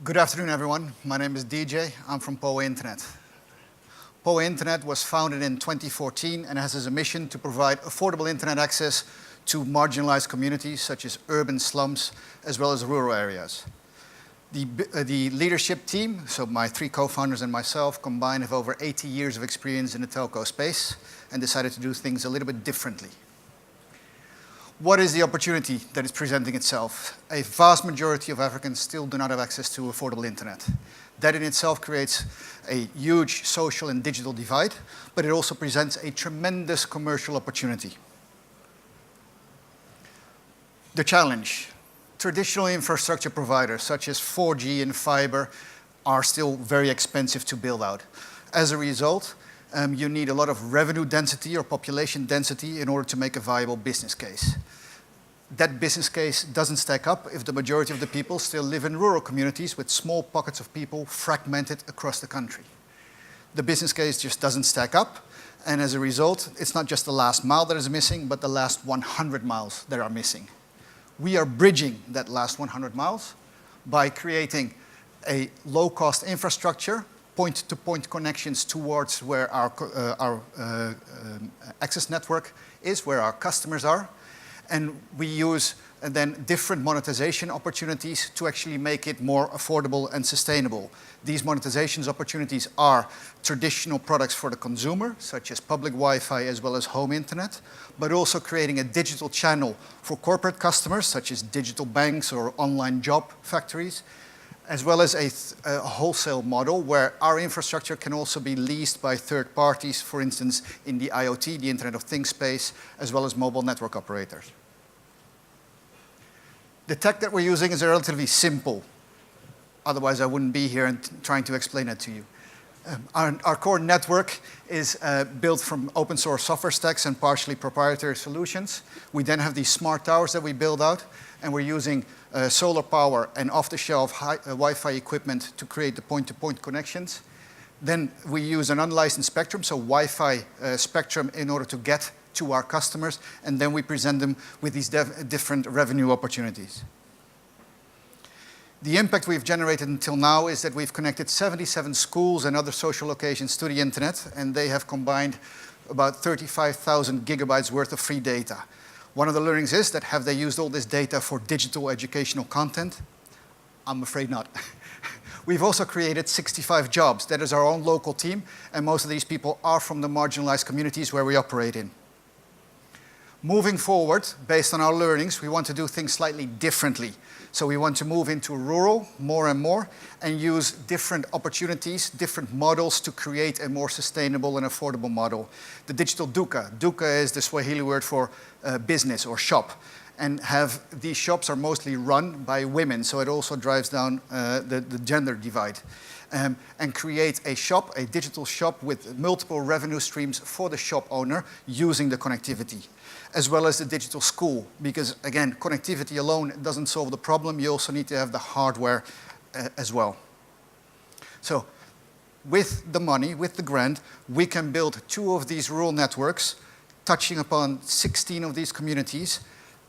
Good afternoon, everyone. My name is DJ. I'm from Poa Internet. Poa Internet was founded in 2014 and has as a mission to provide affordable internet access to marginalized communities such as urban slums as well as rural areas. The leadership team, so my three co-founders and myself, combined have over 80 years of experience in the telco space and decided to do things a little bit differently. What is the opportunity that is presenting itself? A vast majority of Africans still do not have access to affordable internet. That in itself creates a huge social and digital divide, but it also presents a tremendous commercial opportunity. The challenge. Traditional infrastructure providers such as 4G and fiber are still very expensive to build out. As a result, you need a lot of revenue density or population density in order to make a viable business case. That business case doesn't stack up if the majority of the people still live in rural communities with small pockets of people fragmented across the country. The business case just doesn't stack up, and as a result, it's not just the last mile that is missing, but the last 100 miles that are missing. We are bridging that last 100 miles by creating a low-cost infrastructure, point-to-point connections towards where our access network is, where our customers are. And we use then different monetization opportunities to actually make it more affordable and sustainable. These monetization opportunities are traditional products for the consumer, such as public Wi-Fi as well as home internet, but also creating a digital channel for corporate customers, such as digital banks or online job factories, as well as a wholesale model where our infrastructure can also be leased by third parties, for instance, in the IoT, the Internet of Things space, as well as mobile network operators. The tech that we're using is relatively simple. Otherwise, I wouldn't be here and trying to explain it to you. Our core network is built from open source software stacks and partially proprietary solutions. We then have these smart towers that we build out, and we're using solar power and off-the-shelf Wi-Fi equipment to create the point-to-point connections. Then we use an unlicensed spectrum, so Wi-Fi spectrum, in order to get to our customers, and then we present them with these different revenue opportunities. The impact we've generated until now is that we've connected 77 schools and other social locations to the internet, and they have combined about 35,000 gigabytes worth of free data. One of the learnings is that have they used all this data for digital educational content? I'm afraid not. We've also created 65 jobs. That is our own local team, and most of these people are from the marginalized communities where we operate in. Moving forward, based on our learnings, we want to do things slightly differently. So we want to move into rural more and more and use different opportunities, different models to create a more sustainable and affordable model. The digital duka. Duka is the Swahili word for business or shop. And these shops are mostly run by women, so it also drives down the gender divide. And create a shop, a digital shop with multiple revenue streams for the shop owner using the connectivity, as well as the digital school, because again, connectivity alone doesn't solve the problem. You also need to have the hardware as well. So with the money, with the grant, we can build 2 of these rural networks, touching upon 16 of these communities,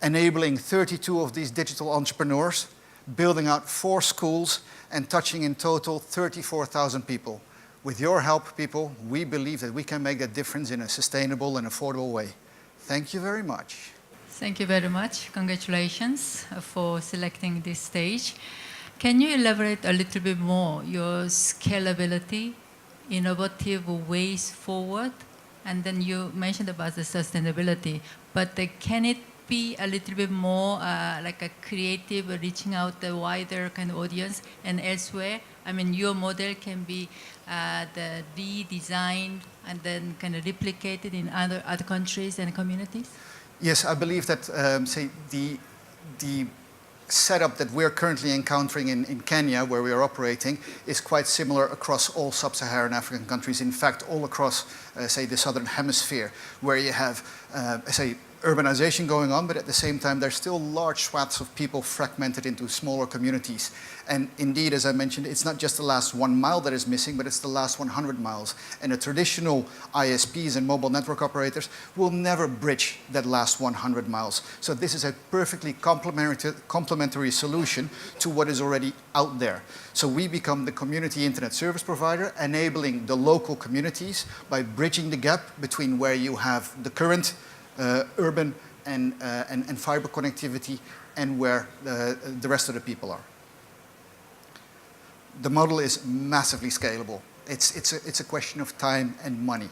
enabling 32 of these digital entrepreneurs, building out 4 schools, and touching in total 34,000 people. With your help, people, we believe that we can make that difference in a sustainable and affordable way. Thank you very much. Thank you very much. Congratulations for selecting this stage. Can you elaborate a little bit more your scalability, innovative ways forward? And then you mentioned about the sustainability, but can it be a little bit more like a creative, reaching out the wider kind of audience and elsewhere? I mean, your model can be redesigned and then kind of replicated in other countries and communities? Yes, I believe that say the setup that we're currently encountering in Kenya, where we are operating, is quite similar across all sub-Saharan African countries. In fact, all across, say, the southern hemisphere, where you have, say, urbanization going on, but at the same time, there's still large swaths of people fragmented into smaller communities. And indeed, as I mentioned, it's not just the last 1 mile that is missing, but it's the last 100 miles. And the traditional ISPs and mobile network operators will never bridge that last 100 miles. So this is a perfectly complementary solution to what is already out there. So we become the community internet service provider, enabling the local communities by bridging the gap between where you have the current urban and fiber connectivity and where the rest of the people are. The model is massively scalable. It's a question of time and money.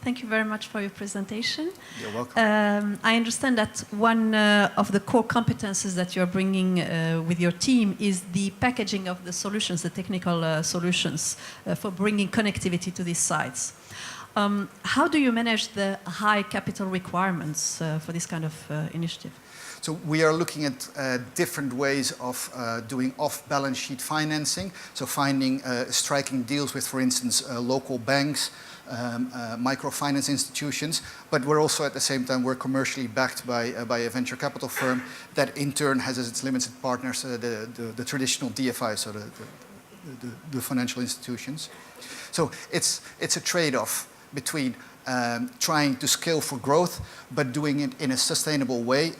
Thank you very much for your presentation. You're welcome. I understand that one of the core competences that you're bringing with your team is the packaging of the solutions, the technical solutions for bringing connectivity to these sites. How do you manage the high capital requirements for this kind of initiative? So we are looking at different ways of doing off-balance sheet financing. So striking deals with, for instance, local banks, microfinance institutions. But we're also at the same time, we're commercially backed by a venture capital firm that in turn has as its limited partners the traditional DFIs, so the financial institutions. So it's a trade-off between trying to scale for growth, but doing it in a sustainable way.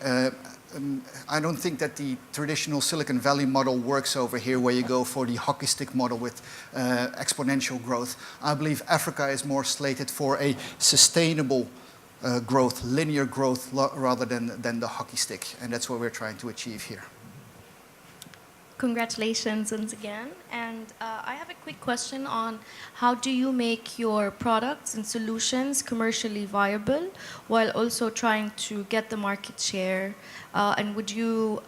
I don't think that the traditional Silicon Valley model works over here, where you go for the hockey stick model with exponential growth. I believe Africa is more slated for a sustainable growth, linear growth, rather than the hockey stick, and that's what we're trying to achieve here. Congratulations once again. And I have a quick question on how do you make your products and solutions commercially viable while also trying to get the market share? And would you,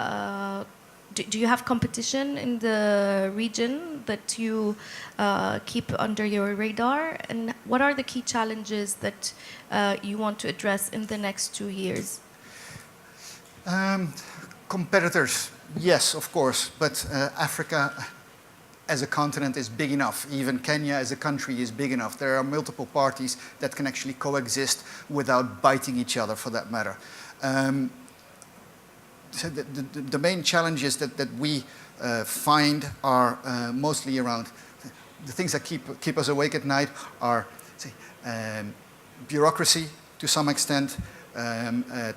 do you have competition in the region that you keep under your radar? And what are the key challenges that you want to address in the next 2 years? Competitors. Yes, of course, but Africa as a continent is big enough. Even Kenya as a country is big enough. There are multiple parties that can actually coexist without biting each other, for that matter. So the main challenges that we find are mostly around the things that keep us awake at night are bureaucracy to some extent,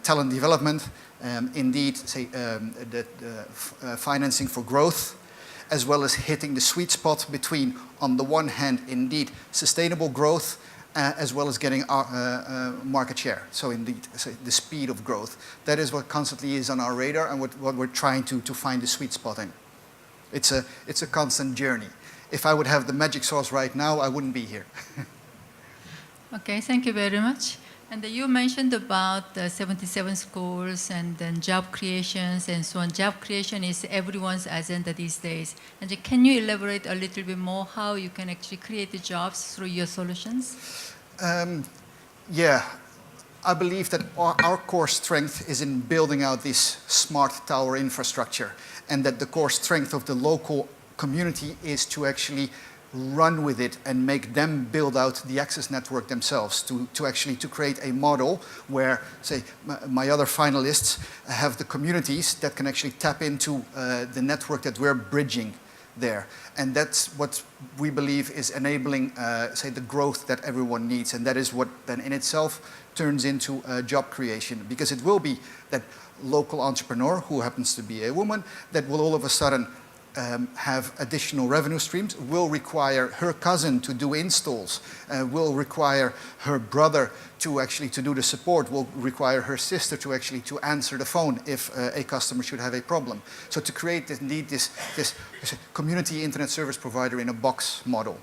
talent development, indeed, the financing for growth, as well as hitting the sweet spot between, on the one hand, indeed, sustainable growth, as well as getting market share. So indeed, the speed of growth. That is what constantly is on our radar and what we're trying to find the sweet spot in. It's a constant journey. If I would have the magic sauce right now, I wouldn't be here. Okay, thank you very much. And you mentioned about 77 schools and then job creations and so on. Job creation is everyone's agenda these days. And can you elaborate a little bit more how you can actually create the jobs through your solutions? Yeah, I believe that our core strength is in building out this smart tower infrastructure, and that the core strength of the local community is to actually run with it and make them build out the access network themselves to create a model where, say, my other finalists have the communities that can actually tap into the network that we're bridging there. And that's what we believe is enabling, say, the growth that everyone needs. And that is what then in itself turns into job creation, because it will be that local entrepreneur who happens to be a woman that will all of a sudden have additional revenue streams, will require her cousin to do installs, will require her brother to do the support, will require her sister to answer the phone if a customer should have a problem. So to create this community internet service provider in a box model.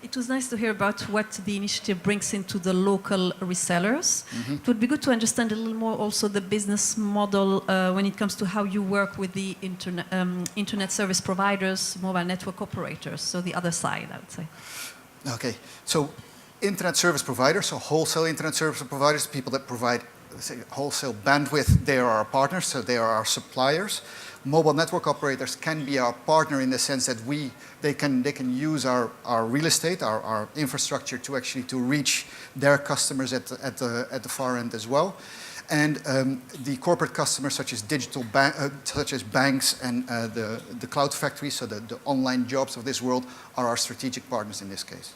It was nice to hear about what the initiative brings into the local resellers. Mm-hmm. It would be good to understand a little more also the business model when it comes to how you work with the internet service providers, mobile network operators, so the other side, I would say. Okay, so internet service providers, so wholesale internet service providers, people that provide say, wholesale bandwidth, they are our partners, so they are our suppliers. Mobile network operators can be our partner in the sense that they can use our real estate, our infrastructure to reach their customers at the far end as well. And the corporate customers, such as such as banks and the cloud factories, so the online jobs of this world, are our strategic partners in this case.